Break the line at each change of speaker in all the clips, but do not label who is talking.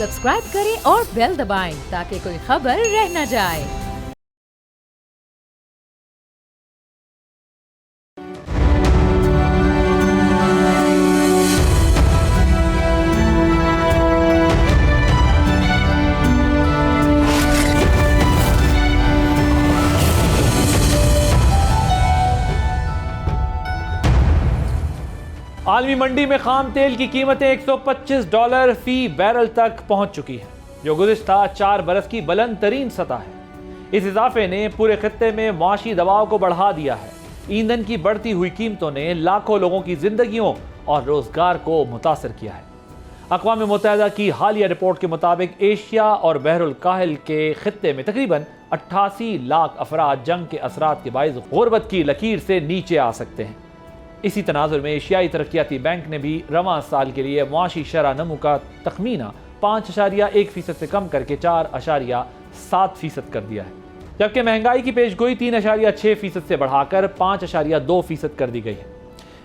Subscribe करें और bell दबाएं ताकि कोई खबर रह न जाए।
आलमी मंडी में खाम तेल की कीमतें $125 फी बैरल तक पहुंच चुकी हैं, जो गुज़िश्ता 4 बरस की बुलंद तरीन सतह है। इस इजाफे ने पूरे खित्ते में माशी दबाव को बढ़ा दिया है। ईंधन की बढ़ती हुई कीमतों ने लाखों लोगों की जिंदगियों और रोजगार को मुतासर किया है। अक़वाम मुत्तहिदा की हालिया रिपोर्ट के मुताबिक एशिया और बहरुल काहिल के खित्ते में तकरीबन 88 लाख अफराद जंग के असरात के बाइस गुर्बत की लकीर से नीचे आ सकते हैं। इसी तनाजुर में एशियाई तरक्याती बैंक ने भी रवां साल के लिए मुआशी शरह नमू का तखमीना 5.1% से कम करके 4.7% कर दिया है, जबकि महंगाई की पेशगोई 3.6% से बढ़ाकर 5.2% कर दी गई है।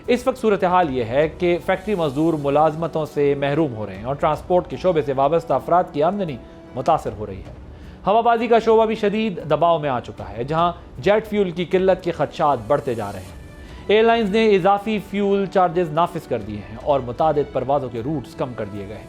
इस वक्त सूरत हाल ये है कि फैक्ट्री मजदूर मुलाजमतों से महरूम हो रहे हैं और ट्रांसपोर्ट के शोबे से वाबस्ता अफराद की आमदनी मुतासर हो रही है। हवाबाजी का शोबा भी शदीद दबाव में आ चुका है, जहाँ जेट फ्यूल की किल्लत के खदशात बढ़ते जा रहे हैं। एयरलाइंस ने इजाफी फ्यूल चार्जेस नाफिज कर दिए हैं और मुतादिद परवाज़ों के रूट्स कम कर दिए गए हैं।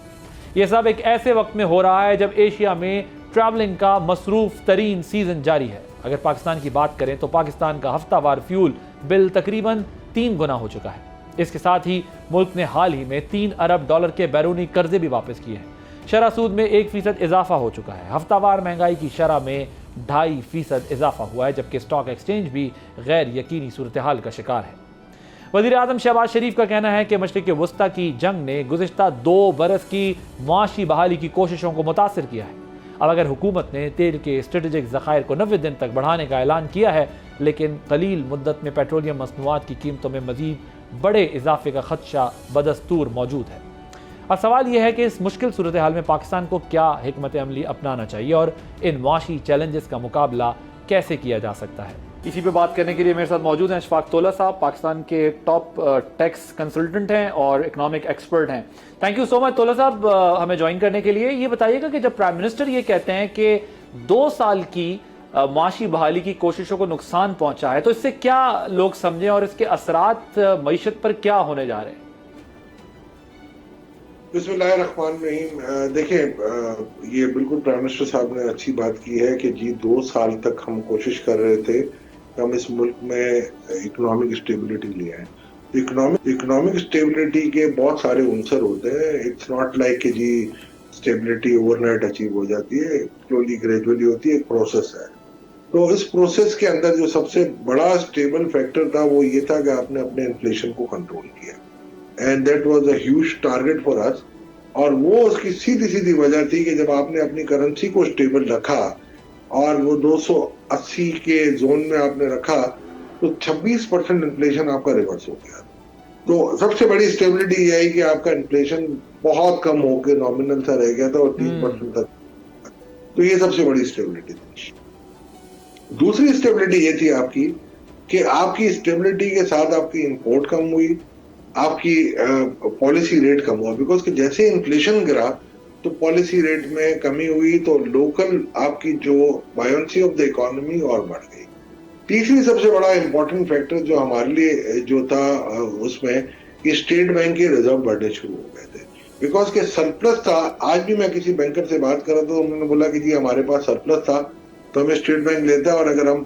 यह सब एक ऐसे वक्त में हो रहा है जब एशिया में ट्रैवलिंग का मसरूफ तरीन सीजन जारी है। अगर पाकिस्तान की बात करें तो पाकिस्तान का हफ्तावार फ्यूल बिल तकरीबन 3 गुना हो चुका है। इसके साथ ही मुल्क ने हाल ही में $3 अरब के बैरूनी कर्जे भी वापस किए हैं। शरह सूद में 1% इजाफा हो चुका है। हफ्तावार महंगाई की शरह में 2.5% इजाफा हुआ है, जबकि स्टॉक एक्सचेंज भी गैर यकीनी सूरत हाल का शिकार है। वज़ीर आज़म शहबाज शरीफ का कहना है कि मशरिक़ वस्ता की जंग ने गुज़िश्ता 2 बरस की मुआशी बहाली की कोशिशों को मुतासर किया है। अब अगर हुकूमत ने तेल के स्ट्रेटेजिक ज़खायर को 90 दिन तक बढ़ाने का ऐलान किया है, लेकिन कलील मुद्दत में पेट्रोलियम मसनूआत की कीमतों में मज़ीद बड़े इजाफे का खदशा बदस्तूर मौजूद है। अब सवाल यह है कि इस मुश्किल सूरत हाल में पाकिस्तान को क्या हिकमत अमली अपनाना चाहिए और इन मुआशी चैलेंजेस का मुकाबला कैसे किया जा सकता है। इसी पे बात करने के लिए मेरे साथ मौजूद हैं अशफाक तोला साहब, पाकिस्तान के टॉप टैक्स कंसल्टेंट हैं और इकोनॉमिक एक्सपर्ट हैं। थैंक यू सो मच तोला साहब हमें ज्वाइन करने के लिए। ये बताइएगा कि जब प्राइम मिनिस्टर ये कहते हैं कि 2 साल की मुआशी बहाली की कोशिशों को नुकसान पहुंचा है, तो इससे क्या लोग समझें और इसके असरात मईशत पर क्या होने जा रहे हैं?
बिस्मिल्लाहिर्रहमानिर्रहीम। देखिए, ये बिल्कुल प्राइम मिनिस्टर साहब ने अच्छी बात की है कि जी 2 साल तक हम कोशिश कर रहे थे कि हम इस मुल्क में इकोनॉमिक स्टेबिलिटी ले आए। इकोनॉमिक स्टेबिलिटी के बहुत सारे उनसर होते हैं। इट्स नॉट लाइक कि जी स्टेबिलिटी ओवरनाइट अचीव हो जाती है, स्लोली ग्रेजुअली होती है, एक प्रोसेस है। तो इस प्रोसेस के अंदर जो सबसे बड़ा स्टेबल फैक्टर था वो ये था कि आपने अपने इन्फ्लेशन को कंट्रोल किया, and that was a huge target for us. और वो उसकी सीधी सीधी वजह थी कि जब आपने अपनी करेंसी को स्टेबल रखा और वो 280 के जोन में आपने रखा, तो 26% इन्फ्लेशन आपका रिवर्स हो गया। तो सबसे बड़ी स्टेबिलिटी यह है कि आपका इन्फ्लेशन बहुत कम होकर नॉमिनल सा रह गया था और 3% तक। तो ये सबसे बड़ी स्टेबिलिटी थी। दूसरी स्टेबिलिटी ये थी आपकी कि आपकी स्टेबिलिटी के साथ आपकी इंपोर्ट कम हुई, आपकी पॉलिसी रेट कम हुआ, बिकॉज कि जैसे इन्फ्लेशन गिरा तो पॉलिसी रेट में कमी हुई, तो लोकल आपकी जो बायोंसी ऑफ द इकोनॉमी और बढ़ गई। तीसरी सबसे बड़ा इंपॉर्टेंट फैक्टर जो हमारे लिए जो था उसमें कि स्टेट बैंक के रिजर्व बढ़ने शुरू हो गए थे, बिकॉज के सरप्लस था। आज भी मैं किसी बैंकर से बात कर रहा था तो उन्होंने बोला कि जी हमारे पास सरप्लस था तो हमें स्टेट बैंक लेता है, और अगर हम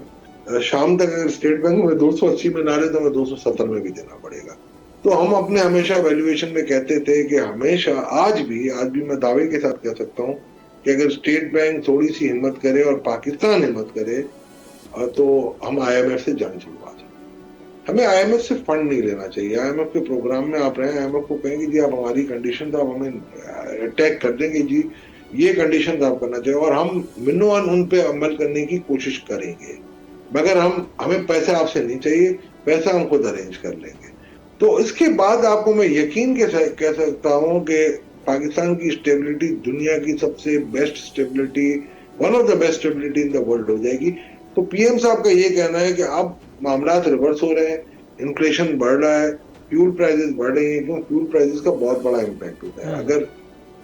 शाम तक अगर स्टेट बैंक में 280 में ना रहे तो हमें 270 में भी देना पड़ेगा। तो हम अपने हमेशा वैल्यूएशन में कहते थे कि हमेशा आज भी मैं दावे के साथ कह सकता हूं कि अगर स्टेट बैंक थोड़ी सी हिम्मत करे और पाकिस्तान हिम्मत करे तो हम IMF से जंग छुड़वा दें। हमें IMF से फंड नहीं लेना चाहिए। IMF के प्रोग्राम में आप रहे, IMF को कहेंगे जी आप हमारी कंडीशन तो आप हमें अटैक कर देंगे, जी ये कंडीशन आप करना चाहिए और हम मिनोअन उन पे अमल करने की कोशिश करेंगे, मगर हमें पैसा आपसे नहीं चाहिए, पैसा हम खुद अरेंज कर लेंगे। तो इसके बाद आपको मैं यकीन के साथ कह सकता हूं कि पाकिस्तान की स्टेबिलिटी दुनिया की सबसे best stability, one of the best stability in the world हो जाएगी। तो पीएम साहब का ये कहना है कि अब मामला रिवर्स हो रहे हैं, इन्फ्लेशन बढ़ रहा है, फ्यूल प्राइसेस बढ़ रही हैं, क्योंकि फ्यूल प्राइसेस का बहुत बड़ा इम्पैक्ट होता है। अगर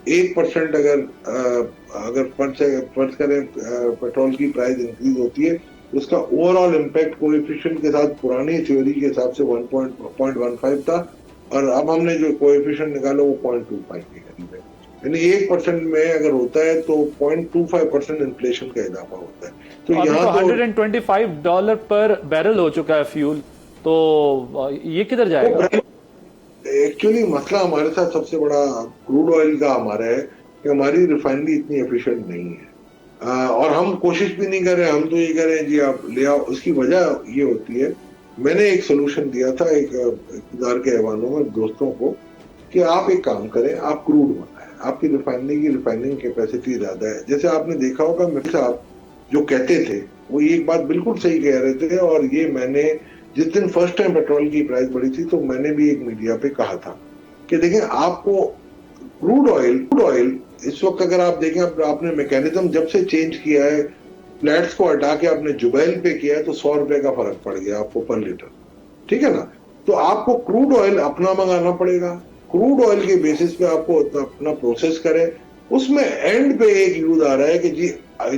1% अगर फर्ज करें पेट्रोल की प्राइस इंक्रीज होती है, उसका ओवरऑल इम्पैक्ट कोएफिशिएंट के साथ पुरानी थ्योरी के हिसाब से 1.15 था, और अब हमने जो कोएफिशिएंट निकाला वो 0.25 के करीब है। यानी 1% में अगर होता है तो 0.25% इन्फ्लेशन का इजाफा होता है। तो यहाँ
तो $125 पर बैरल हो चुका है फ्यूल, तो ये किधर जाएगा?
एक्चुअली मसला हमारे साथ सबसे बड़ा क्रूड ऑयल का हमारा है कि हमारी रिफाइनरी इतनी एफिशिएंट नहीं है, और हम कोशिश भी नहीं कर रहे। हम तो ये कह रहे हैं जी आप ले आओ। उसकी वजह ये होती है, मैंने एक सोल्यूशन दिया था एक इक़्तिदार के ऐवानों में दोस्तों को कि आप एक काम करें, आप क्रूड बनाएं, आपकी रिफाइनरी की रिफाइनिंग कैपेसिटी ज्यादा है। जैसे आपने देखा होगा मिर्जा साहब जो कहते थे वो एक बात बिल्कुल सही कह रहे थे, और ये मैंने जिस दिन फर्स्ट टाइम पेट्रोल की प्राइस बढ़ी थी तो मैंने भी एक मीडिया पे कहा था कि देखें आपको क्रूड ऑयल इस वक्त अगर आप देखें, आपने मैकेनिज्म जब से चेंज किया है, फ्लैट्स को हटा के आपने जुबैल पे किया है, तो 100 रुपए का फर्क पड़ गया आपको पर लीटर, ठीक है ना। तो आपको क्रूड ऑयल अपना मंगाना पड़ेगा, क्रूड ऑयल के बेसिस पे आपको अपना प्रोसेस करें। उसमें एंड पे एक यूज आ रहा है कि जी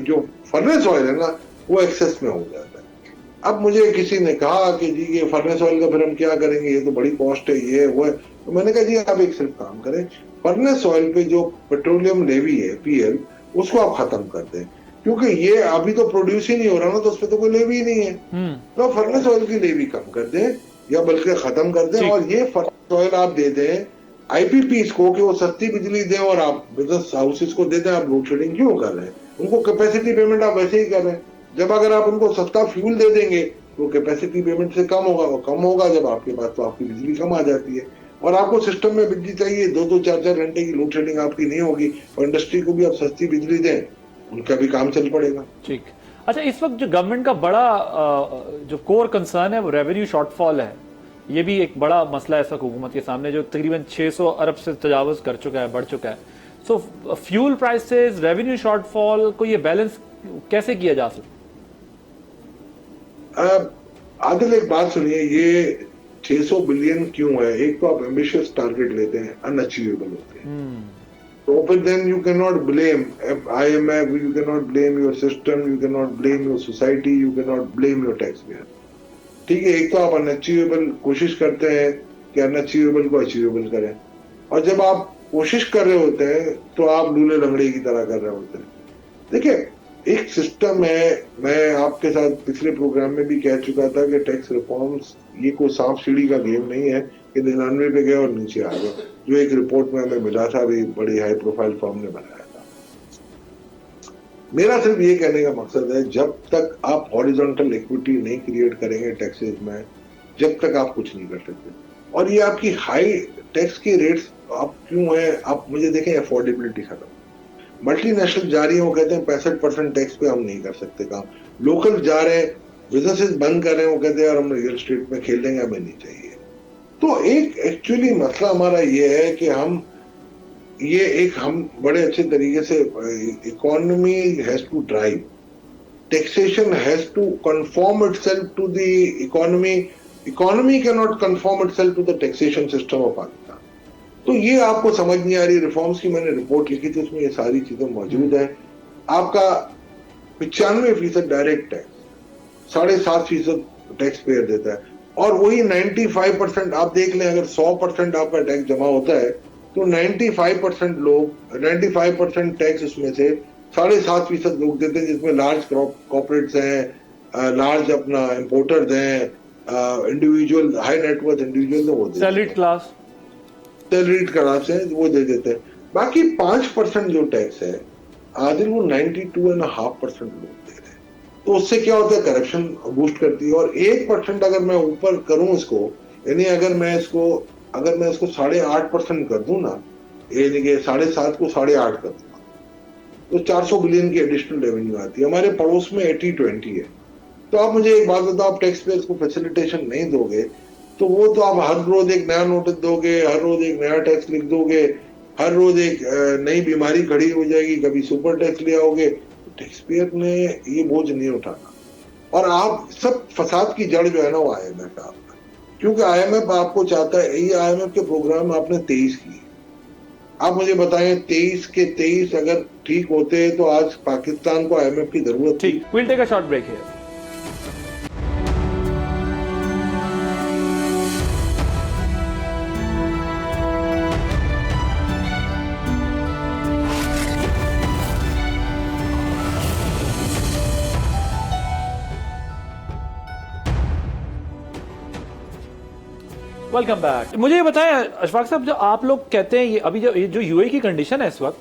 जो फर्नेस ऑयल है ना वो एक्सेस में हो जाता है। अब मुझे किसी ने कहा कि जी ये फर्नेस ऑयल का फिर हम क्या करेंगे, ये तो बड़ी कॉस्ट है, ये वो है। तो मैंने कहा जी आप एक सिर्फ काम करें, फर्नेस ऑयल पे जो पेट्रोलियम लेवी है पीएल, उसको आप खत्म कर दें, क्योंकि ये अभी तो प्रोड्यूस ही नहीं हो रहा ना, तो उस पर तो कोई लेवी ही नहीं है। तो फर्नेस ऑयल की लेवी कम कर दें या बल्कि खत्म कर दें, और ये फर्नेस ऑयल आप दे दें आईपीपीज को कि वो सस्ती बिजली दें, और आप बिजनेस हाउसेस को दे दें। आप लोड शेडिंग क्यों कर रहे हैं? उनको कैपेसिटी पेमेंट आप वैसे ही कर रहे हैं। जब अगर आप उनको सस्ता फ्यूल दे देंगे तो कैपेसिटी पेमेंट से कम होगा, और कम होगा जब आपके पास तो आपकी बिजली कम आ जाती है, और आपको सिस्टम में बिजली चाहिए 2-2, 4-4 घंटे की लोड शेडिंग आपकी नहीं होगी, और इंडस्ट्री को भी आप सस्ती बिजली दें, उनका भी काम चल पड़ेगा।
ठीक। अच्छा, इस वक्त जो गवर्नमेंट का बड़ा जो कोर कंसर्न है वो रेवेन्यू शॉर्टफॉल है। ये भी एक बड़ा मसला है इस वक्त हुकूमत के सामने, जो तकरीबन 600 अरब से तजावुज कर चुका है, बढ़ चुका है। सो फ्यूल प्राइसेस, रेवेन्यू शॉर्टफॉल को ये बैलेंस कैसे किया जा सकता?
आदिल एक बात सुनिए, ये 600 बिलियन क्यों है? एक तो आप एम्बिशियस टारगेट लेते हैं, अनअचीवेबल होते हैं, तो फिर then you can not blame IMF, you can not blame your system, you can not blame your society, you can not blame your tax payer. ठीक है, एक तो आप अनअचीवेबल कोशिश करते हैं कि अनअचीवेबल को अचीवेबल करें, और जब आप कोशिश कर रहे होते हैं तो आप लूले लंगड़े की तरह कर रहे होते हैं। देखिए एक सिस्टम है, मैं आपके साथ पिछले प्रोग्राम में भी कह चुका था कि टैक्स रिफॉर्म्स ये कोई सांप सीढ़ी का गेम नहीं है कि 99 पे गए और नीचे आ गए, जो एक रिपोर्ट में हमें मिला था, भी बड़ी हाई प्रोफाइल फर्म ने बनाया था। मेरा सिर्फ ये कहने का मकसद है, जब तक आप हॉरिजॉन्टल इक्विटी नहीं क्रिएट करेंगे टैक्सेस में, जब तक आप कुछ नहीं कर सकते। और ये आपकी हाई टैक्स के रेट्स आप क्यों है? आप मुझे देखें, अफोर्डेबिलिटी खत्म। मल्टीनेशनल जा रही है, वो कहते हैं 65% टैक्स पे हम नहीं कर सकते काम। लोकल जा रहे हैं, बिजनेसेस बंद कर रहे हैं, वो कहते हैं यार हम रियल एस्टेट में खेल लेंगे, हमें नहीं चाहिए। तो एक एक्चुअली मसला हमारा ये है कि हम बड़े अच्छे तरीके से, economy has to drive, taxation has to conform itself to the economy can not conform itself to the taxation system of Pakistan. तो ये आपको समझ नहीं आ रही। रिफॉर्म्स की मैंने रिपोर्ट लिखी थी, उसमें ये सारी चीजें मौजूद है। आपका 95% डायरेक्ट टैक्स, 7.5% टैक्स पेयर देता है, और वही 95% आप देख लें, अगर 100% आपका टैक्स जमा होता है तो 95% टैक्स उसमें से 7.5% लोग देते हैं, जिसमें लार्ज कॉर्पोरेट्स हैं, लार्ज अपना इंपोर्टर्स हैं, इंडिविजुअल हाई नेटवर्थ इंडिविजुअल, वो
सैलरीड क्लास
से वो दे देते हैं। बाकी 5% जो टैक्स है आदिल, वो 92.5% लोग दे रहे हैं। तो उससे क्या होता है? करप्शन बूस्ट करती है। और 1% अगर मैं ऊपर करूं इसको, यानी अगर मैं इसको 8.5% कर दूं ना, यानी कि 7.5 को 8.5 कर दूंगा, तो 400 बिलियन की एडिशनल रेवेन्यू आती है। हमारे पड़ोस में 80-20 है। तो आप मुझे एक बात बताओ, आप टैक्स पेयर्स को फैसिलिटेशन नहीं दोगे तो वो तो आप हर रोज एक नया नोटिस दोगे, हर रोज एक नया टैक्स लिख दोगे, हर रोज एक नई बीमारी खड़ी हो जाएगी, कभी सुपर टैक्स ले आओगे। टैक्स पेयर ने ये बोझ नहीं उठाना। और आप सब फसाद की जड़ जो है ना, वो IMF है आपका, क्योंकि IMF आपको चाहता है, ये IMF के प्रोग्राम आपने 23 किए, आप मुझे बताएं 23 के 23 अगर ठीक होते तो आज पाकिस्तान को आईएमएफ की जरूरत थी?
ठीक, will take a short break here. Welcome back. मुझे ये बताएं अशफाक साहब, जो आप लोग कहते हैं ये अभी जो यूएई की कंडीशन है इस वक्त,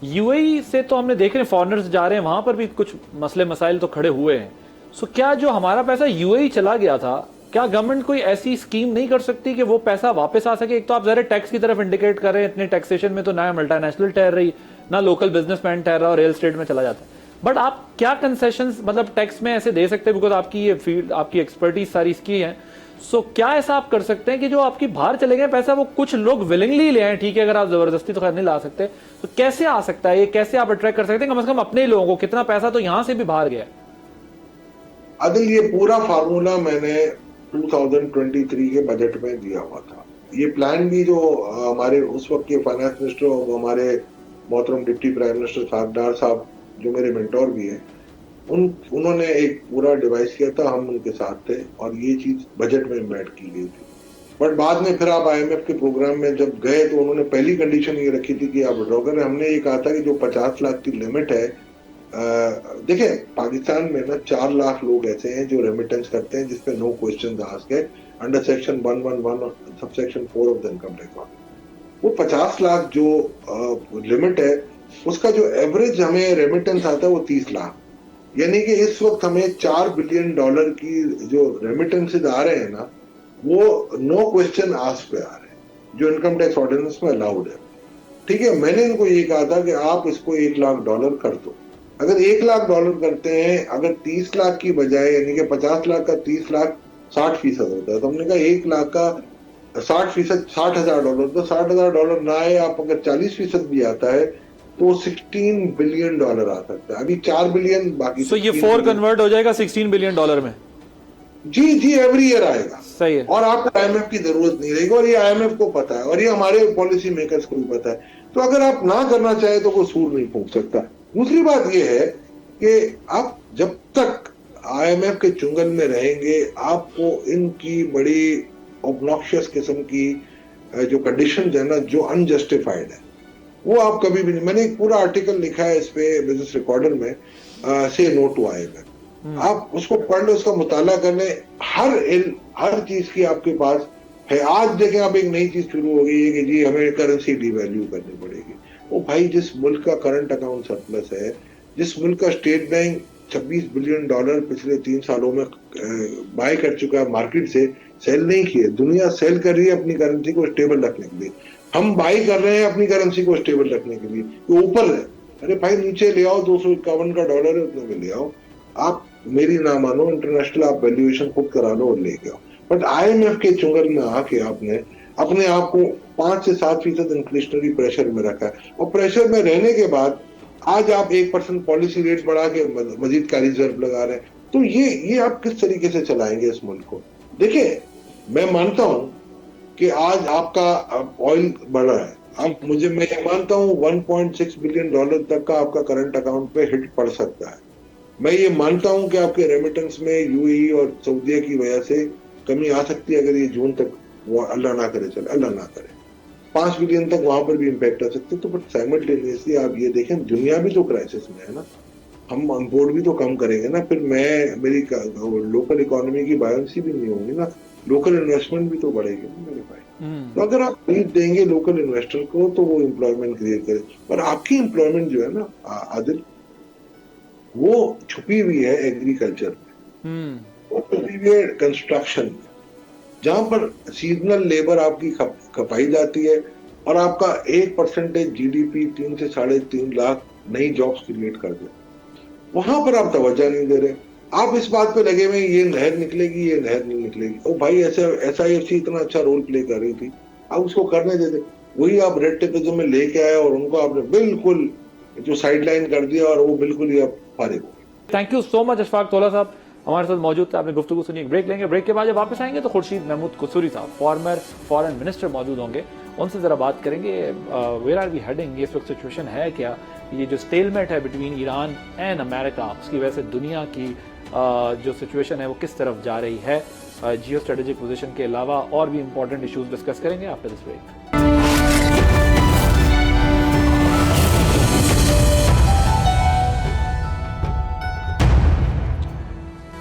यूएई से तो हमने देख रहे हैं फॉरेनर्स जा रहे हैं, वहां पर भी कुछ मसले मसाइल तो खड़े हुए हैं। सो क्या जो हमारा पैसा यूएई चला गया था, क्या गवर्नमेंट कोई ऐसी स्कीम नहीं कर सकती कि वो पैसा वापस आ सके? एक तो आप जरा टैक्स की तरफ इंडिकेट कर रहे हैं, इतने टैक्सेशन में तो ना मल्टीनेशनल ठहर रही, ना लोकल बिजनेसमैन ठहर रहा और रियल एस्टेट में चला जाता है। बट आप क्या कंसेशंस मतलब टैक्स में ऐसे दे सकते हैं? बिकॉज आपकी ये फील्ड, आपकी एक्सपर्टीज सारी इसकी है। सो क्या ऐसा आप कर सकते हैं कि जो आपकी बाहर चले गए पैसा वो कुछ लोग विलिंगली ले आए? ठीक है, अगर आप जबरदस्ती तो खैर नहीं ला सकते, तो कैसे आ सकता है ये? कैसे आप अट्रैक्ट कर सकते हैं कम से कम अपने लोगों को? कितना पैसा तो यहां से भी बाहर गया है।
आदिल, ये पूरा फार्मूला मैंने 2023 के बजट में दिया हुआ था। ये प्लान भी जो हमारे उस वक्त के फाइनेंस मिनिस्टर और हमारे मोहतरम डिप्टी प्राइम मिनिस्टर साहब साहब जो मेरे मेंटोर भी हैं, उन्होंने एक पूरा डिवाइस किया था, हम उनके साथ थे और ये चीज बजट में इम्बेड की गई थी। बट बाद में फिर आप आईएमएफ के प्रोग्राम में जब गए तो उन्होंने पहली कंडीशन ये रखी थी कि आप विड्रॉ करें। हमने ये कहा था कि जो 50 लाख की लिमिट है, देखिए पाकिस्तान में ना 4 लाख लोग ऐसे हैं जो रेमिटेंस करते हैं जिसपे नो क्वेश्चन आस्क्ड है under section 111 subsection 4 of the income tax act. वो 50 लाख जो लिमिट है, उसका जो एवरेज हमें रेमिटेंस आता है वो 30 लाख, यानी कि इस वक्त हमें $4 बिलियन की जो रेमिटेंसेज आ रहे हैं ना, वो नो क्वेश्चन आस्क पे आ रहे हैं, जो इनकम टैक्स ऑर्डिनेंस में अलाउड है। ठीक है, मैंने इनको ये कहा था कि आप इसको $1 लाख कर दो। अगर $1 लाख करते हैं, अगर 30 लाख की बजाय, यानी कि 50 लाख का 30 लाख 60% होता है, तो हमने कहा 1 लाख का 60% $60,000, तो $60,000 ना आए, आप अगर 40% भी आता है तो $16 बिलियन आ सकता है। अभी 4 बिलियन बाकी।
सो ये 4 कन्वर्ट हो जाएगा $16 बिलियन में?
जी एवरी ईयर आएगा।
सही है।
और आपको आईएमएफ की जरूरत नहीं रहेगी, और ये आईएमएफ को पता है और ये हमारे पॉलिसी मेकर्स को भी पता है। तो अगर आप ना करना चाहे तो कोई सूर नहीं फूंक सकता। दूसरी बात ये है कि आप जब तक आईएमएफ के चुंगल में रहेंगे, आपको इनकी बड़ी ऑब्नॉक्शियस किस्म की जो कंडीशन है ना, जो अनजस्टिफाइड है, वो आप कभी भी नहीं। मैंने एक पूरा आर्टिकल लिखा है इस पे बिजनेस रिकॉर्डर में, से नो टू आईएमएफ। आप उसको पढ़ लो, उसका मुताला कर ले। हर चीज की आपके पास है। आज देखें, आप एक नई चीज शुरू हो गई है कि जी हमें करेंसी डिवैल्यू करनी पड़ेगी। ओ भाई, जिस मुल्क का करंट अकाउंट सरप्लस है, जिस मुल्क का स्टेट बैंक $26 बिलियन पिछले 3 सालों में बाय कर चुका है मार्केट से, सेल नहीं किए। दुनिया सेल कर रही है अपनी करेंसी को स्टेबल रखने के लिए, हम बाई कर रहे हैं अपनी करेंसी को स्टेबल रखने के लिए। तो ऊपर है, अरे भाई नीचे ले आओ, $251 का डॉलर है, उतने में ले आओ। आप मेरी ना मानो, इंटरनेशनल आप वैल्यूएशन खुद करा लो और लेके आओ। बट आईएमएफ के चुंगल में आके आपने अपने आप को 5 से 7% इन्फ्लेशनरी प्रेशर में रखा है, और प्रेशर में रहने के बाद आज आप 1% पॉलिसी रेट बढ़ा के मजीद का रिजर्व लगा रहे हैं। तो ये आप किस तरीके से चलाएंगे इस मुल्क को? देखिए, मैं मानता हूं कि आज आपका ऑयल बढ़ रहा है, मैं ये मानता हूं $1.6 बिलियन तक का आपका करंट अकाउंट पे हिट पड़ सकता है। मैं ये मानता हूं कि आपके रेमिटेंस में यूएई और सऊदीया की वजह से कमी आ सकती है, अगर ये जून तक वो अल्लाह ना करे, चले अल्लाह ना करे, 5 बिलियन तक वहां पर भी इम्पैक्ट आ सकते। तो बट साइमल्टेनियसली आप ये देखें, दुनिया भी तो क्राइसिस में है ना, हम इंपोर्ट भी तो कम करेंगे ना, फिर मेरी लोकल इकोनॉमी की बायंसी भी नहीं होगी ना, लोकल इन्वेस्टमेंट भी तो बढ़ेगी ना मेरे भाई। तो अगर आप लीड देंगे लोकल इन्वेस्टर को तो वो एम्प्लॉयमेंट क्रिएट करे। पर आपकी एम्प्लॉयमेंट जो है ना आदिल, वो छुपी हुई है एग्रीकल्चर में, वो छुपी हुई है कंस्ट्रक्शन में, जहां पर सीजनल लेबर आपकी खपाई जाती है, और आपका 1% जीडीपी 3 से 3.5 लाख नई जॉब्स क्रिएट कर दे। वहां पर आप तवज्जो नहीं दे रहे। आप इस बात पे लगे हुए ये नहर निकलेगी, ये नहर नहीं निकलेगी। ओ भाई, SIFC इतना अच्छा रोल प्ले कर रही थी, आप उसको करने देते। वही आप रेड टेपिज्म में लेके आए और उनको आपने बिल्कुल जो साइडलाइन कर दिया, और वो बिल्कुल ही आप फारिग हो गए।
Thank you so much Ashfaq तौला साहब। हमारे साथ मौजूद थे, आपने गुफ्तगू सुनी। एक ब्रेक लेंगे, ब्रेक के बाद जब वापस आएंगे तो खुर्शीद महमूद कसूरी साहब फॉर्मर फॉरेन मिनिस्टर मौजूद होंगे, उनसे ज़रा बात करेंगे वेयर आर वी हेडिंग, ये इस वक्त सिचुएशन है क्या, ये जो स्टेलमेट है बिटवीन ईरान एंड अमेरिका, उसकी वजह से दुनिया की जो सिचुएशन है वो किस तरफ जा रही है, जियो स्ट्रेटेजिक पोजीशन के अलावा और भी इंपॉर्टेंट इश्यूज डिस्कस करेंगे after this break.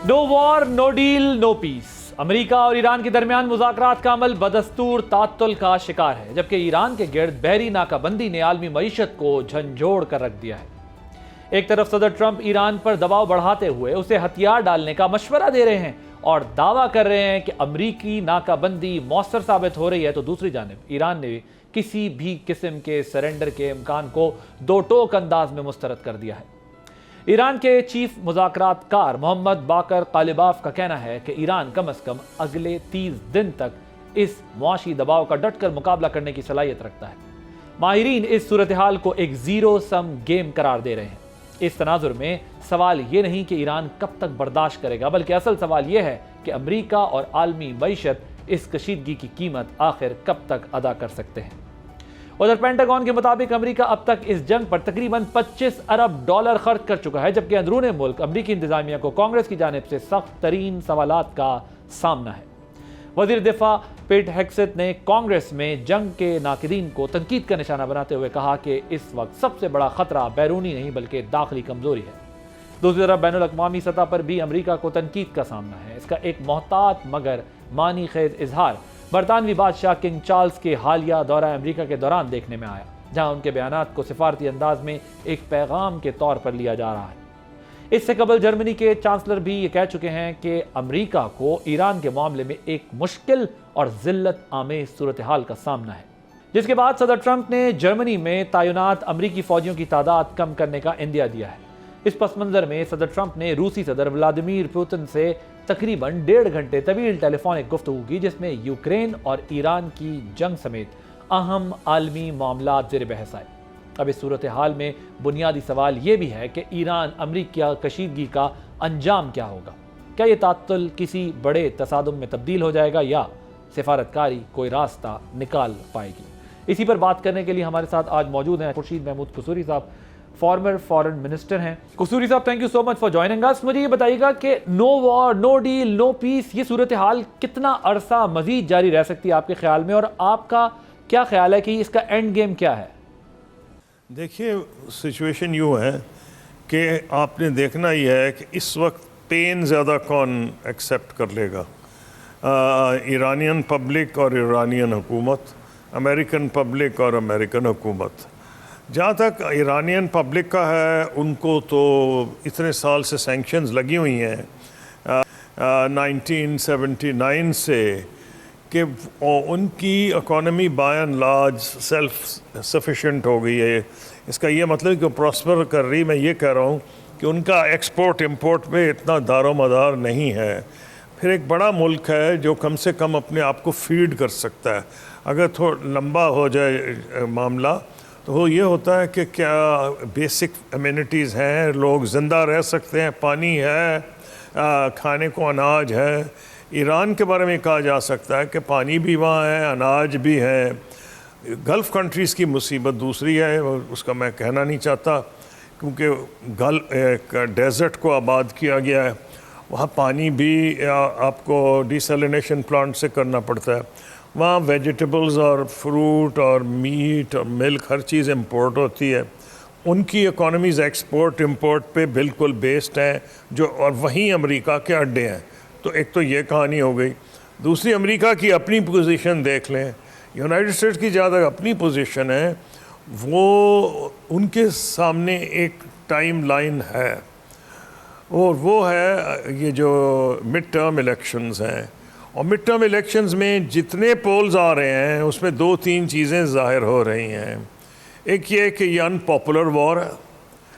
No war no deal no peace. America और ईरान के दरमियान मुज़ाकरात का अमल बदस्तूर तात्तुल का शिकार है, जबकि ईरान के गिर्द बहरी नाकाबंदी ने आलमी मईशत को झंझोड़ कर रख दिया है। एक तरफ सदर ट्रंप ईरान पर दबाव बढ़ाते हुए उसे हथियार डालने का मशवरा दे रहे हैं और दावा कर रहे हैं कि अमरीकी नाकाबंदी मौसर साबित हो रही है, तो दूसरी जानिब ईरान ने किसी भी किस्म के सरेंडर के इम्कान को दो टोक अंदाज में मुस्तरद कर दिया है। ईरान के चीफ मुज़ाकरातकार मोहम्मद बाकर कालिबाफ का कहना है कि ईरान कम अज कम अगले 30 दिन तक इस मुआशी दबाव का डटकर मुकाबला करने की सलाहियत रखता है। माहिरीन इस सूरत हाल को एक जीरो सम गेम करार दे रहे हैं। इस तनाजुर में सवाल ये नहीं कि ईरान कब तक बर्दाश्त करेगा, बल्कि असल सवाल यह है कि अमरीका और आलमी मईशत इस कशीदगी की कीमत आखिर कब तक अदा कर सकते हैं। उधर पेंटागन के मुताबिक अमेरिका अब तक इस जंग पर तकरीबन 25 अरब डॉलर खर्च कर चुका है, जबकि अंदरून मुल्क अमरीकी इंतजामिया को कांग्रेस की जानिब से सख्त तरीन सवालात का सामना है। वजीर दिफा पेट हेक्सेट ने कांग्रेस में जंग के नाकिदीन को तनकीद का निशाना बनाते हुए कहा कि इस वक्त सबसे बड़ा खतरा बैरूनी नहीं बल्कि दाखिली कमजोरी है। दूसरी तरफ बैनुल अक़वामी सतह पर भी अमरीका को तनकीद का सामना है। इसका एक मोहतात मगर मानी खेज इजहार बरतानवी बादशाह किंग चार्ल्स के हालिया दौरा अमरीका के दौरान देखने में आया, जहां उनके बयानात को सिफारती अंदाज में एक पैगाम के तौर पर लिया जा रहा है। इससे कबल जर्मनी के चांसलर भी ये कह चुके हैं कि अमरीका को ईरान के मामले में एक मुश्किल और जिल्लत आमेज सूरत हाल का सामना है, जिसके बाद सदर ट्रंप ने जर्मनी में तैनात अमरीकी फौजियों की तादाद कम करने का इंदिया दिया है। इस पस मंजर में सदर ट्रंप ने रूसी सदर व्लादिमीर पुतिन से तकरीबन 1.5 घंटे तवील टेलीफोनिक गुफ्तगू की, जिसमें यूक्रेन और ईरान की जंग समेत अहम आलमी मामला ज़ेर बहस आए। अब इस सूरत हाल में बुनियादी सवाल ये भी है कि ईरान अमरीकी कशीदगी का अंजाम क्या होगा। क्या ये तात्तुल किसी बड़े तसादुम में तब्दील हो जाएगा या सिफारतकारी कोई रास्ता निकाल पाएगी। इसी पर बात करने के लिए हमारे साथ आज मौजूद हैं खुर्शीद महमूद कसूरी साहब, फॉर्मर फॉरेन मिनिस्टर हैं। कसूरी साहब, thank you so much for joining us. मुझे ये बताइएगा कि no war no deal no peace, ये सूरत हाल कितना अरसा मजीद जारी रह सकती है आपके ख्याल में, और आपका क्या ख्याल है कि इसका एंड गेम क्या है?
देखिए, सिचुएशन यूँ है कि आपने देखना ही है कि इस वक्त पेन ज़्यादा कौन एक्सेप्ट कर लेगा, ईरानियन पब्लिक और ईरानियन हुकूमत, अमेरिकन पब्लिक और अमेरिकन हुकूमत। जहाँ तक ईरानियन पब्लिक का है, उनको तो इतने साल से सैंक्शंस लगी हुई हैं 1979 से कि उनकी economy by and large self sufficient हो गई है। इसका ये मतलब कि प्रॉस्पर कर रही, मैं ये कह रहा हूँ कि उनका एक्सपोर्ट इंपोर्ट पे इतना दारोमदार नहीं है। फिर एक बड़ा मुल्क है जो कम से कम अपने आप को फीड कर सकता है। अगर थोड़ा लंबा हो जाए मामला तो वो ये होता है कि क्या बेसिक अम्यूनिटीज़ हैं, लोग ज़िंदा रह सकते हैं, पानी है, खाने को अनाज है। ईरान के बारे में कहा जा सकता है कि पानी भी वहाँ है, अनाज भी है। गल्फ़ कंट्रीज़ की मुसीबत दूसरी है, उसका मैं कहना नहीं चाहता, क्योंकि डेजर्ट को आबाद किया गया है, वहाँ पानी भी आपको डिसैलिनेशन प्लांट से करना पड़ता है। वहाँ वेजिटेबल्स और फ्रूट और मीट और मिल्क हर चीज़ इंपोर्ट होती है। उनकी इकोनॉमीज़ एक्सपोर्ट इंपोर्ट पे बिल्कुल बेस्ड हैं, जो और वहीं अमेरिका के अड्डे हैं। तो एक तो ये कहानी हो गई। दूसरी, अमेरिका की अपनी पोजीशन देख लें, यूनाइटेड स्टेट्स की ज़्यादा अपनी पोजीशन है, वो उनके सामने एक टाइम लाइन है, और वो है ये जो मिड टर्म इलेक्शंस हैं। और मिड टर्म इलेक्शंस में जितने पोल्स आ रहे हैं उसमें 2-3 चीज़ें ज़ाहिर हो रही हैं। एक ये कि ये अनपॉपुलर वॉर है।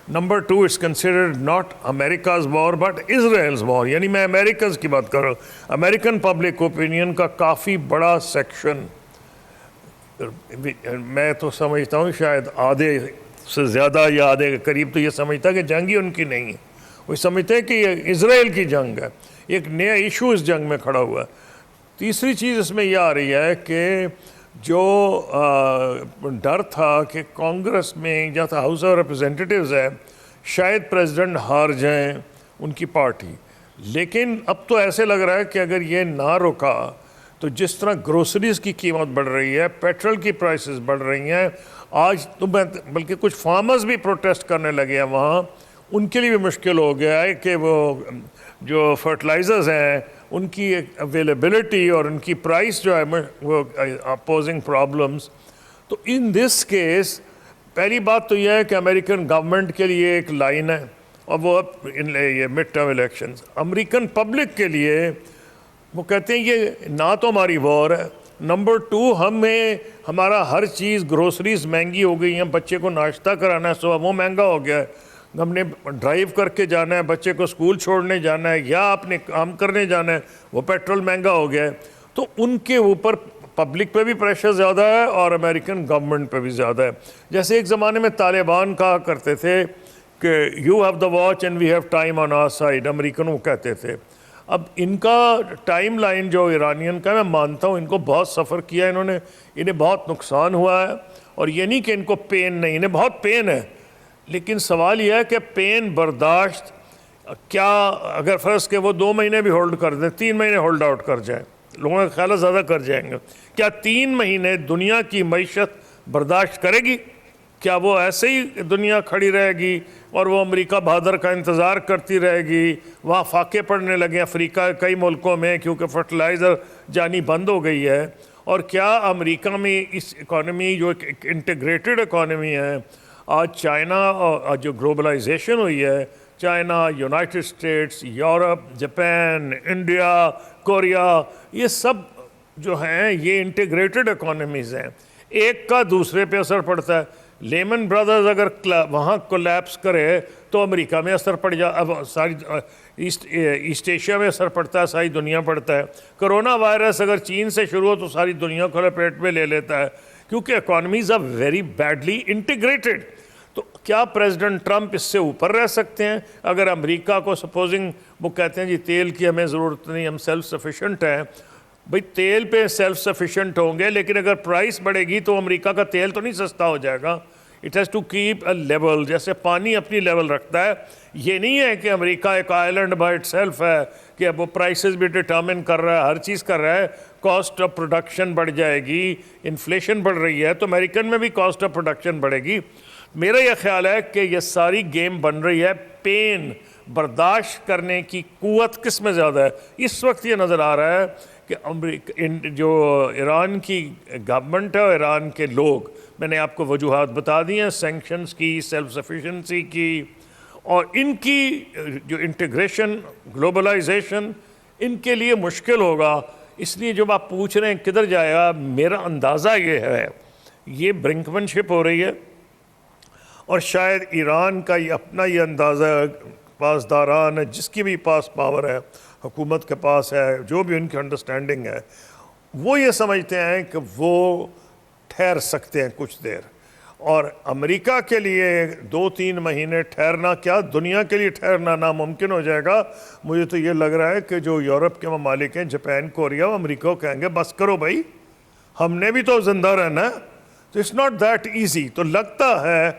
Number 2, it's considered not America's war but Israel's war, यानी मैं अमेरिकन की बात कर रहा हूँ। अमेरिकन पब्लिक ओपिनियन का काफ़ी बड़ा सेक्शन, मैं तो समझता हूँ शायद आधे से ज़्यादा या आधे के करीब तो ये समझता कि जंग ही उनकी नहीं है, वो समझते हैं कि ये इजराइल की जंग है, एक नया इशू इस जंग में खड़ा हुआ है। तीसरी चीज़ इसमें यह आ रही है कि जो डर था कि कांग्रेस में या तो हाउस ऑफ रिप्रेजेंटेटिव्स है शायद प्रेसिडेंट हार जाएं उनकी पार्टी, लेकिन अब तो ऐसे लग रहा है कि अगर ये ना रुका तो जिस तरह ग्रोसरीज की कीमत बढ़ रही है, पेट्रोल की प्राइसेस बढ़ रही हैं, आज तो बल्कि कुछ फार्मर्स भी प्रोटेस्ट करने लगे हैं वहाँ, उनके लिए भी मुश्किल हो गया है कि वो जो फर्टिलाइज़र्स हैं उनकी अवेलेबिलिटी और उनकी प्राइस जो है वो अपोजिंग प्रॉब्लम्स। तो इन दिस केस पहली बात तो यह है कि अमेरिकन गवर्नमेंट के लिए एक लाइन है और वो ये mid term elections, American public के लिए वो कहते हैं ये ना तो हमारी वॉर है, नंबर 2 हमें हमारा हर चीज़ ग्रोसरीज महंगी हो गई हैं, बच्चे को नाश्ता कराना है सुबह वो महंगा हो गया है, हमने ड्राइव करके जाना है, बच्चे को स्कूल छोड़ने जाना है या अपने काम करने जाना है, वो पेट्रोल महंगा हो गया है। तो उनके ऊपर पब्लिक पे भी प्रेशर ज़्यादा है और अमेरिकन गवर्नमेंट पे भी ज़्यादा है। जैसे एक ज़माने में तालिबान कहा करते थे कि you have the watch and we have time on our side, American वो कहते थे। अब इनका टाइम लाइन जो ईरानियन का, मैं मानता हूँ इनको बहुत सफ़र किया इन्होंने, इन्हें बहुत नुकसान हुआ है और ये नहीं कि इनको पेन नहीं, इन्हें बहुत पेन है, लेकिन सवाल यह है कि पेन बर्दाश्त क्या, अगर फ़र्ज़ के वो 2 महीने भी होल्ड कर दें, 3 महीने होल्ड आउट कर जाएं, लोगों का ख्याल ज़्यादा कर जाएंगे, क्या 3 महीने दुनिया की मईशत बर्दाश्त करेगी? क्या वो ऐसे ही दुनिया खड़ी रहेगी और वो अमेरिका बहादुर का इंतज़ार करती रहेगी? वहाँ फाके पड़ने लगे अफ्रीका कई मुल्कों में क्योंकि फर्टिलाइज़र जानी बंद हो गई है। और क्या अमेरिका में इस इकॉनमी जो एक इंटीग्रेटेड इकॉनमी है, आज चाइना और जो ग्लोबलाइजेशन हुई है, China, United states, Europe, Japan, India, Korea, ये सब जो हैं ये इंटीग्रेटेड इकॉनमीज़ हैं, एक का दूसरे पे असर पड़ता है। लेमन ब्रदर्स अगर वहाँ कोलैप्स करे तो अमेरिका में असर पड़ अब सारी ईस्ट एशिया में असर पड़ता है, सारी दुनिया पड़ता है। कोरोना वायरस अगर चीन से शुरू हो तो सारी दुनिया को लपेट में ले लेता है, क्योंकि economies are very badly integrated. तो क्या प्रेसिडेंट ट्रंप इससे ऊपर रह सकते हैं? अगर अमेरिका को सपोजिंग वो कहते हैं जी तेल की हमें ज़रूरत नहीं, हम सेल्फ सफिशेंट हैं, भाई तेल पे सेल्फ सफिशेंट होंगे, लेकिन अगर प्राइस बढ़ेगी तो अमेरिका का तेल तो नहीं सस्ता हो जाएगा। It has to keep a level, जैसे पानी अपनी लेवल रखता है। ये नहीं है कि अमेरिका एक आइलैंड बाय इटसेल्फ है कि अब वो प्राइसेस भी डिटर्मिन कर रहा है, हर चीज़ कर रहा है। कॉस्ट ऑफ प्रोडक्शन बढ़ जाएगी, इन्फ्लेशन बढ़ रही है तो अमेरिकन में भी कॉस्ट ऑफ प्रोडक्शन बढ़ेगी। मेरा यह ख्याल है कि ये सारी गेम बन रही है पेन बर्दाश्त करने की कुव्वत किस में ज़्यादा है। इस वक्त ये नज़र आ रहा है कि जो ईरान की गवर्नमेंट है और ईरान के लोग, मैंने आपको वजूहात बता दी हैं, सैंक्शंस की, सेल्फ सफिशेंसी की, और इनकी जो इंटीग्रेशन, ग्लोबलाइजेशन, इनके लिए मुश्किल होगा। इसलिए जब आप पूछ रहे हैं किधर जाएगा, मेरा अंदाज़ा ये है ये ब्रिंकमैनशिप हो रही है और शायद ईरान का ये अपना ये अंदाज़ा, पासदारान है, जिसकी भी पास पावर है, हुकूमत के पास है, जो भी उनकी अंडरस्टैंडिंग है, वो ये समझते हैं कि वो ठहर सकते हैं कुछ देर। और अमेरिका के लिए 2-3 महीने ठहरना, क्या दुनिया के लिए ठहरना नामुमकिन हो जाएगा। मुझे तो ये लग रहा है कि जो यूरोप के ममालिक हैं, जापान, कोरिया, वो अमेरिका को कहेंगे बस करो भाई, हमने भी तो जिंदा रहना है। तो इट्स नॉट दैट ईजी। तो लगता है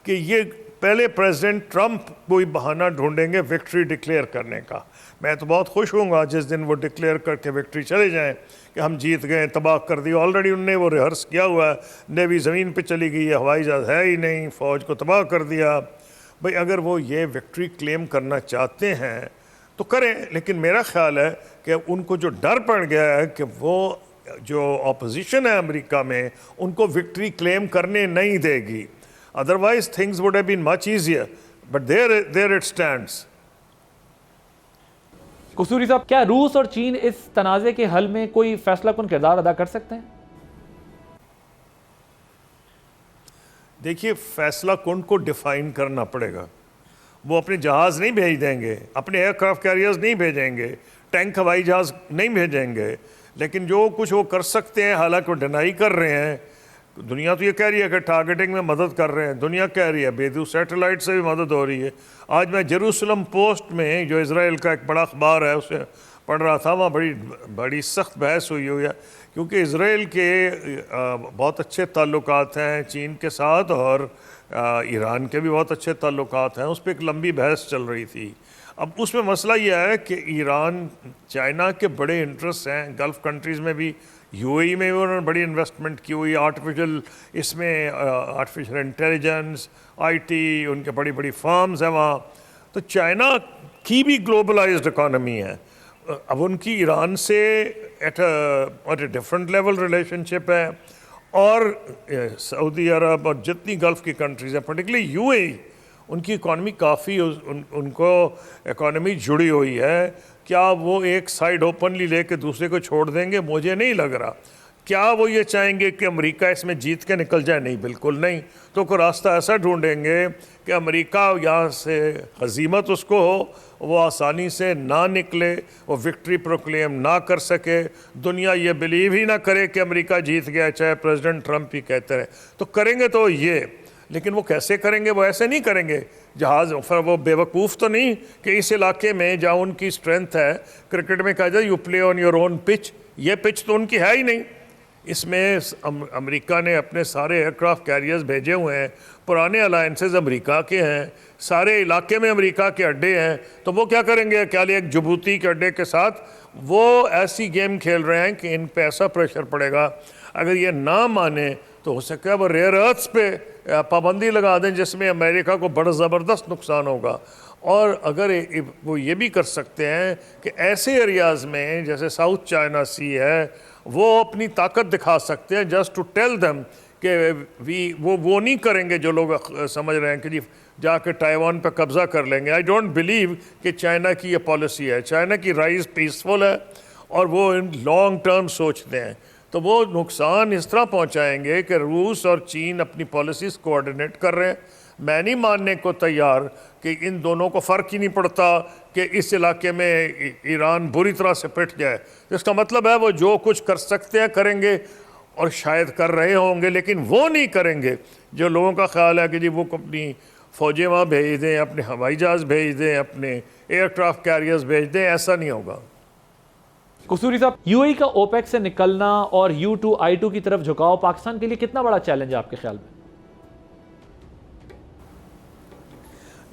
कि ये पहले प्रेसिडेंट ट्रंप कोई बहाना ढूंढेंगे विक्ट्री डिक्लेयर करने का। मैं तो बहुत खुश होऊंगा जिस दिन वो डिक्लेयर करके विक्ट्री चले जाएं कि हम जीत गए, तबाह कर दिया। ऑलरेडी उनने वो रिहर्स किया हुआ है, नेवी ज़मीन पे चली गई है, हवाई जहाज़ है ही नहीं, फ़ौज को तबाह कर दिया। भाई अगर वो ये विक्ट्री क्लेम करना चाहते हैं तो करें, लेकिन मेरा ख्याल है कि उनको जो डर पड़ गया है कि वो जो ऑपोजिशन है अमेरिका में उनको विक्ट्री क्लेम करने नहीं देगी। Otherwise things would have been much easier, but there it stands.
कसूरी साहब, क्या रूस और चीन इस तनाज़े के हल में कोई फैसलाकुन किरदार अदा कर सकते हैं?
देखिए, फैसलाकुन को डिफाइन करना पड़ेगा। वो अपने जहाज़ नहीं भेज देंगे, अपने एयरक्राफ्ट कैरियर्स नहीं भेजेंगे, टैंक हवाई जहाज़ नहीं भेजेंगे, लेकिन जो कुछ वो कर सकते हैं, हालांकि वो डिनाई कर रहे हैं, दुनिया तो ये कह रही है कि टारगेटिंग में मदद कर रहे हैं, दुनिया कह रही है बेदू सैटेलाइट से भी मदद हो रही है। आज मैं जेरूसलम पोस्ट में, जो इसराइल का एक बड़ा अखबार है, उसे पढ़ रहा था, वहाँ बड़ी सख्त बहस हुई है, क्योंकि इसराइल के बहुत अच्छे ताल्लुकात हैं चीन के साथ, और ईरान के भी बहुत अच्छे ताल्लुकात हैं। उस पर एक लंबी बहस चल रही थी। अब उसमें मसला यह है कि ईरान, चाइना के बड़े इंटरेस्ट हैं गल्फ़ कंट्रीज़ में भी, यूएई में भी उन्होंने बड़ी इन्वेस्टमेंट की हुई, आर्टिफिशियल इंटेलिजेंस, आईटी, उनके बड़ी बड़ी फर्म्स हैं वहाँ। तो चाइना की भी ग्लोबलाइज्ड इकॉनमी है। अब उनकी ईरान से at a different level relationship है, और सऊदी अरब और जितनी गल्फ़ की कंट्रीज़ हैं, पर्टिकुलरली यूएई, उनकी इकॉनमी काफ़ी उनको इकॉनमी जुड़ी हुई है। क्या वो एक साइड ओपनली लेके दूसरे को छोड़ देंगे? मुझे नहीं लग रहा। क्या वो ये चाहेंगे कि अमेरिका इसमें जीत के निकल जाए? नहीं, बिल्कुल नहीं। तो कोई रास्ता ऐसा ढूंढेंगे कि अमेरिका यहाँ से हजीमत उसको हो, वो आसानी से ना निकले, वो विक्ट्री प्रोक्लेम ना कर सके, दुनिया ये बिलीव ही ना करे कि अमेरिका जीत गया, चाहे प्रेसिडेंट ट्रंप ही कहते रहे। तो करेंगे तो ये, लेकिन वो कैसे करेंगे? वो ऐसे नहीं करेंगे जहाज़, फिर वो बेवकूफ़ तो नहीं कि इस इलाके में जहाँ उनकी स्ट्रेंथ है, क्रिकेट में कहा जाए you play on your own pitch, ये पिच तो उनकी है ही नहीं। इसमें अमेरिका ने अपने सारे एयरक्राफ्ट कैरियर्स भेजे हुए हैं, पुराने अलायंसेस अमेरिका के हैं, सारे इलाके में अमेरिका के अड्डे हैं। तो वो क्या करेंगे? क्या एक जिबूती के अड्डे के साथ वो ऐसी गेम खेल रहे हैं कि इन पे ऐसा प्रेशर पड़ेगा, अगर ये ना माने तो हो सकता है वो रेयर अर्थ्स पे पाबंदी लगा दें, जिसमें अमेरिका को बड़ा ज़बरदस्त नुकसान होगा। और अगर वो ये भी कर सकते हैं कि ऐसे एरियाज़ में जैसे साउथ चाइना सी है, वो अपनी ताकत दिखा सकते हैं, जस्ट टू टेल देम कि वो नहीं करेंगे जो लोग समझ रहे हैं कि जी जाकर ताइवान पर कब्ज़ा कर लेंगे। आई डोंट बिलीव कि चाइना की ये पॉलिसी है। चाइना की राइज पीसफुल है और वो इन लॉन्ग टर्म सोचते हैं। तो वो नुकसान इस तरह पहुंचाएंगे कि रूस और चीन अपनी पॉलिसीज़ कोऑर्डिनेट कर रहे हैं। मैं नहीं मानने को तैयार कि इन दोनों को फ़र्क ही नहीं पड़ता कि इस इलाके में ईरान बुरी तरह से पिट जाए। इसका मतलब है वो जो कुछ कर सकते हैं करेंगे, और शायद कर रहे होंगे, लेकिन वो नहीं करेंगे जो लोगों का ख्याल है कि जी वो अपनी फ़ौजें वहाँ भेज दें, अपने हवाई जहाज़ भेज दें, अपने एयरक्राफ्ट कैरियर्स भेज दें। ऐसा नहीं होगा।
कसूरी साहब, यूएई का ओपेक से निकलना और U2I2 की तरफ झुकाव पाकिस्तान के लिए कितना बड़ा चैलेंज है आपके ख्याल में?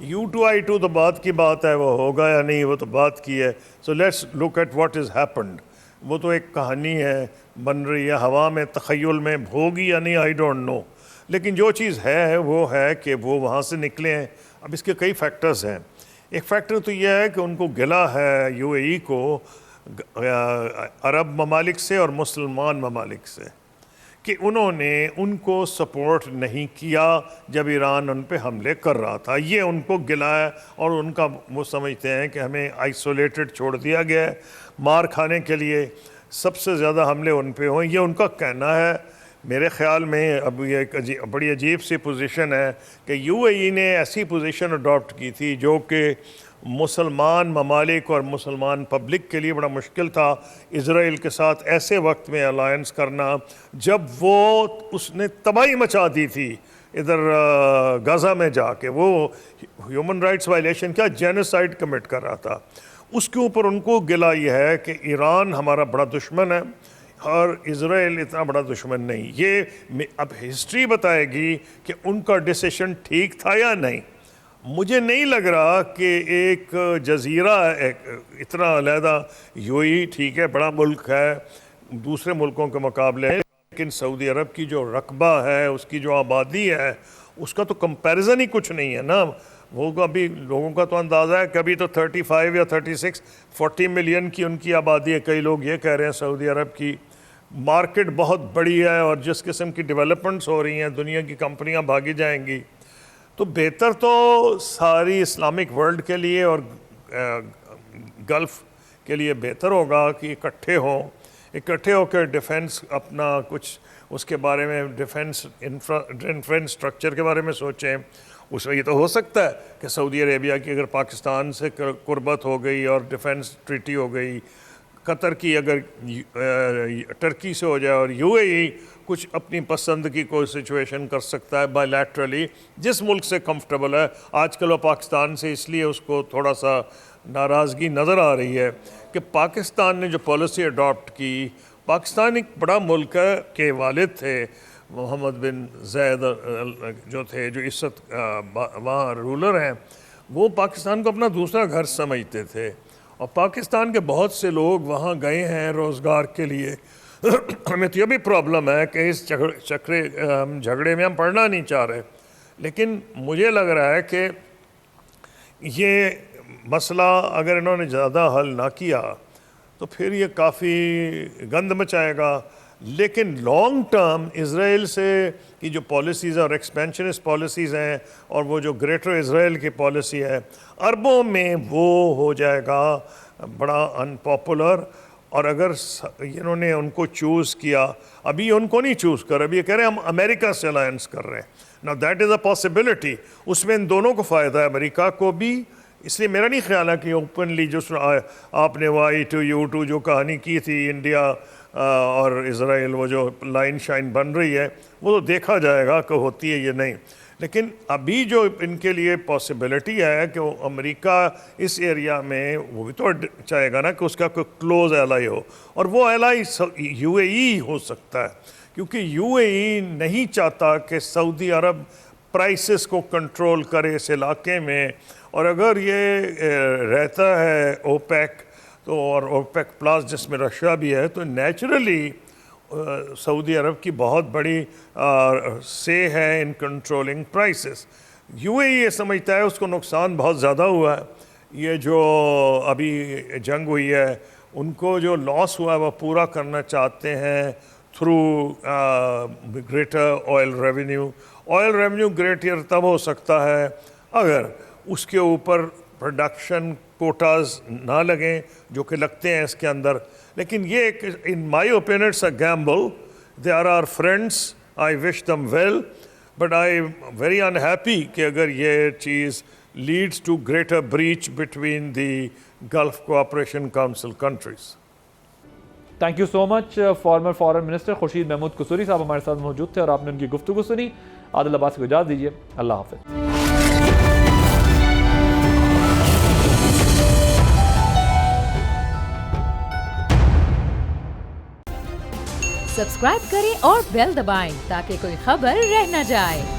U2I2 तो बात की बात है, वो होगा या नहीं वो तो बात की है। So let's look at what is happened. वो तो एक कहानी है, बन रही है हवा में, तख़य्युल में, होगी या नहीं आई डोंट नो। लेकिन जो चीज़ है वो है कि वो वहाँ से निकले हैं। अब इसके कई फैक्टर्स हैं। एक फैक्टर तो यह है कि उनको गिला है यूएई को अरब ममालिक से और मुसलमान ममालिक से कि उन्होंने उनको सपोर्ट नहीं किया जब ईरान उन पे हमले कर रहा था। ये उनको गिला है और उनका वो समझते हैं कि हमें आइसोलेटेड छोड़ दिया गया है मार खाने के लिए, सबसे ज़्यादा हमले उन पे हों, ये उनका कहना है। मेरे ख़्याल में अब ये एक बड़ी अजीब सी पोजीशन है कि यूएई ने ऐसी पोजीशन अडॉप्ट की थी जो कि मुसलमान ममालिक और मुसलमान पब्लिक के लिए बड़ा मुश्किल था इज़राइल के साथ ऐसे वक्त में अलायंस करना, जब वो उसने तबाही मचा दी थी इधर गाज़ा में जाके, वो ह्यूमन राइट्स वायलेशन क्या जेनोसाइड कमिट कर रहा था। उसके ऊपर उनको गिला ये है कि ईरान हमारा बड़ा दुश्मन है और इज़राइल इतना बड़ा दुश्मन नहीं। ये अब हिस्ट्री बताएगी कि उनका डिसीजन ठीक था या नहीं। मुझे नहीं लग रहा कि एक जजीरा इतना अलहदा, यूएई ठीक है बड़ा मुल्क है दूसरे मुल्कों के मुकाबले, लेकिन सऊदी अरब की जो रकबा है, उसकी जो आबादी है, उसका तो कंपैरिजन ही कुछ नहीं है ना। वो अभी लोगों का तो अंदाज़ा है कभी तो 35 या 40 मिलियन की उनकी आबादी है। कई लोग ये कह रहे हैं सऊदी अरब की मार्केट बहुत बड़ी है और जिस किस्म की डेवलपमेंट्स हो रही हैं दुनिया की कंपनियां भागी जाएंगी। तो बेहतर तो सारी इस्लामिक वर्ल्ड के लिए और गल्फ़ के लिए बेहतर होगा कि इकट्ठे होकर डिफेंस अपना कुछ उसके बारे में, डिफेंस इंफ्रास्ट्रक्चर के बारे में सोचें। उसमें ये तो हो सकता है कि सऊदी अरेबिया की अगर पाकिस्तान से कुर्बत हो गई और डिफेंस ट्रीटी हो गई, कतर की अगर टर्की से हो जाए और यूएई कुछ अपनी पसंद की कोई सिचुएशन कर सकता है बायलैटरली, जिस मुल्क से कंफर्टेबल है। आजकल वो पाकिस्तान से इसलिए उसको थोड़ा सा नाराज़गी नज़र आ रही है कि पाकिस्तान ने जो पॉलिसी अडॉप्ट की, पाकिस्तान एक बड़ा मुल्क है के वालिद थे मोहम्मद बिन ज़ैद जो थे, जो इस वक्त वहाँ रूलर हैं, वो पाकिस्तान को अपना दूसरा घर समझते थे और पाकिस्तान के बहुत से लोग वहाँ गए हैं रोज़गार के लिए। हमें तो यह भी प्रॉब्लम है कि इस झगड़े में हम पढ़ना नहीं चाह रहे, लेकिन मुझे लग रहा है कि ये मसला अगर इन्होंने ज़्यादा हल ना किया तो फिर ये काफ़ी गंद मचाएगा। लेकिन लॉन्ग टर्म इज़राइल से की जो पॉलिसीज़ और एक्सपेंशनिस्ट पॉलिसीज़ हैं और वो जो ग्रेटर इज़राइल की पॉलिसी है, अरबों में वो हो जाएगा बड़ा अनपॉपुलर। और अगर इन्होंने उनको चूज़ किया, अभी उनको नहीं चूज़ कर, अभी ये कह रहे हैं हम अमेरिका से अलायंस कर रहे हैं। Now that is a possibility, उसमें इन दोनों को फ़ायदा है, अमेरिका को भी। इसलिए मेरा नहीं ख्याल है कि ओपनली जो आपने Y2U2 जो कहानी की थी इंडिया और इज़राइल, वो जो लाइन शाइन बन रही है, वो तो देखा जाएगा कि होती है ये नहीं। लेकिन अभी जो इनके लिए पॉसिबिलिटी है कि वो अमेरिका इस एरिया में, वो भी तो चाहेगा ना कि उसका कोई क्लोज एलाई हो, और वो एलाई यूएई हो सकता है, क्योंकि यूएई नहीं चाहता कि सऊदी अरब प्राइसेस को कंट्रोल करे इस इलाके में। और अगर ये रहता है ओपेक तो, और ओपेक प्लस जिसमें रशिया भी है, तो नेचुरली सऊदी अरब की बहुत बड़ी से है इन कंट्रोलिंग प्राइसेस। यूएई ये समझता है उसको नुकसान बहुत ज़्यादा हुआ है, ये जो अभी जंग हुई है उनको जो लॉस हुआ है वो पूरा करना चाहते हैं through greater oil revenue. Oil revenue greater तब हो सकता है अगर उसके ऊपर प्रोडक्शन कोटाज ना लगें, जो कि लगते हैं इसके अंदर। लेकिन ये in my opinion it's a gamble. They are our friends, I wish them well, but I am very unhappy कि अगर ये चीज़ leads to greater breach between the Gulf Cooperation Council countries.
Thank you so much. Former foreign minister Khurshid Mahmud Kasuri sahab हमारे साथ मौजूद थे और आपने उनकी गुफ्तगू सुनी। आदिल अब्बास को इजाज़त दीजिए, अल्लाह हाफ़िज़।
सब्सक्राइब करें और बेल दबाएं ताकि कोई खबर रह न जाए।